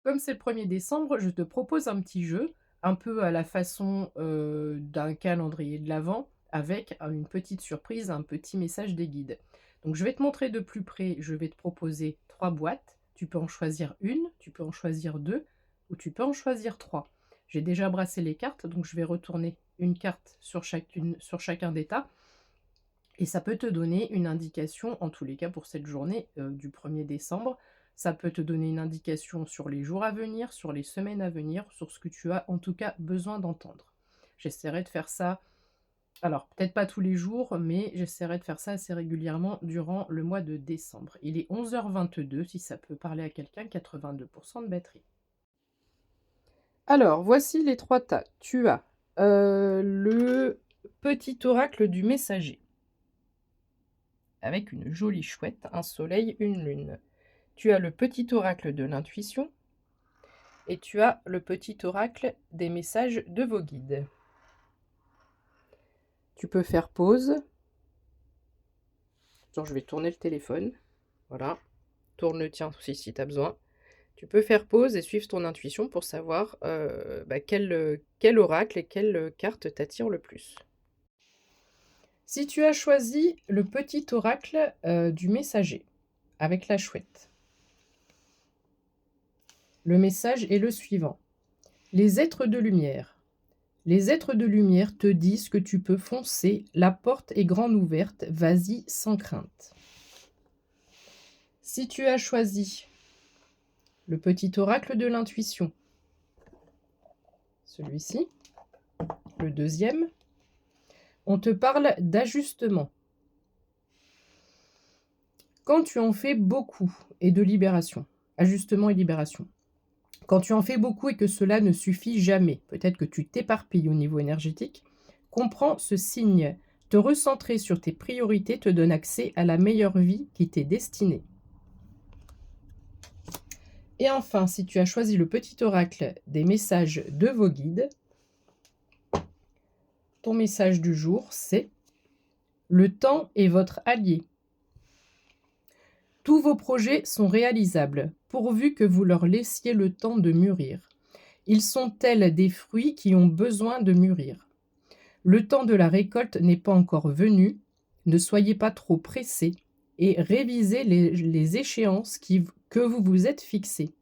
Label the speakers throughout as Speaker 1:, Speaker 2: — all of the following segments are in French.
Speaker 1: comme c'est le 1er décembre, je te propose un petit jeu, un peu à la façon, d'un calendrier de l'avent avec, une petite surprise, un petit message des guides. Donc je vais te montrer de plus près, je vais te proposer 3 boîtes. Tu peux en choisir une, tu peux en choisir 2 ou tu peux en choisir 3. J'ai déjà brassé les cartes, donc je vais retourner une carte sur chacun des tas et ça peut te donner une indication, en tous les cas pour cette journée, du 1er décembre. Ça peut te donner une indication sur les jours à venir, sur les semaines à venir, sur ce que tu as en tout cas besoin d'entendre. J'essaierai de faire ça, alors peut-être pas tous les jours, mais j'essaierai de faire ça assez régulièrement durant le mois de décembre. Il est 11h22, si ça peut parler à quelqu'un, 82 de batterie. Alors, voici les 3 tas. Tu as, le petit oracle du messager avec une jolie chouette, un soleil, une lune. Tu as le petit oracle de l'intuition et tu as le petit oracle des messages de vos guides. Tu peux faire pause. Attends, je vais tourner le téléphone. Voilà. Tourne le tien aussi si tu as besoin. Tu peux faire pause et suivre ton intuition pour savoir quel oracle et quelle carte t'attire le plus. Si tu as choisi le petit oracle du messager avec la chouette, le message est le suivant. Les êtres de lumière. Les êtres de lumière te disent que tu peux foncer, la porte est grande ouverte, vas-y sans crainte. Si tu as choisi le petit oracle de l'intuition, celui-ci, le deuxième, on te parle d'ajustement. Quand tu en fais beaucoup et de libération, ajustement et libération. Quand tu en fais beaucoup et que cela ne suffit jamais, peut-être que tu t'éparpilles au niveau énergétique, comprends ce signe. Te recentrer sur tes priorités te donne accès à la meilleure vie qui t'est destinée. Et enfin, si tu as choisi le petit oracle des messages de vos guides, ton message du jour, c'est « Le temps est votre allié ». Tous vos projets sont réalisables, pourvu que vous leur laissiez le temps de mûrir. Ils sont tels des fruits qui ont besoin de mûrir. Le temps de la récolte n'est pas encore venu, ne soyez pas trop pressés et révisez les échéances que vous vous êtes fixées.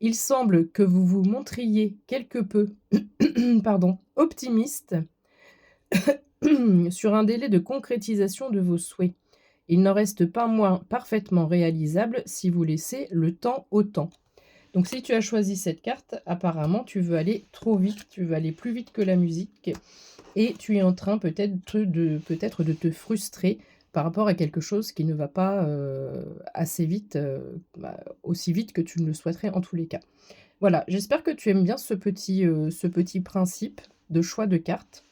Speaker 1: Il semble que vous vous montriez quelque peu optimiste sur un délai de concrétisation de vos souhaits. Il n'en reste pas moins parfaitement réalisable si vous laissez le temps au temps. Donc si tu as choisi cette carte, apparemment tu veux aller trop vite, tu veux aller plus vite que la musique et tu es en train peut-être de te frustrer par rapport à quelque chose qui ne va pas assez vite, aussi vite que tu ne le souhaiterais en tous les cas. Voilà, j'espère que tu aimes bien ce petit principe de choix de cartes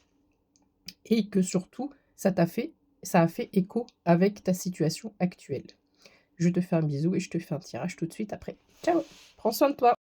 Speaker 1: et que surtout ça a fait écho avec ta situation actuelle. Je te fais un bisou et je te fais un tirage tout de suite après. Ciao! Prends soin de toi.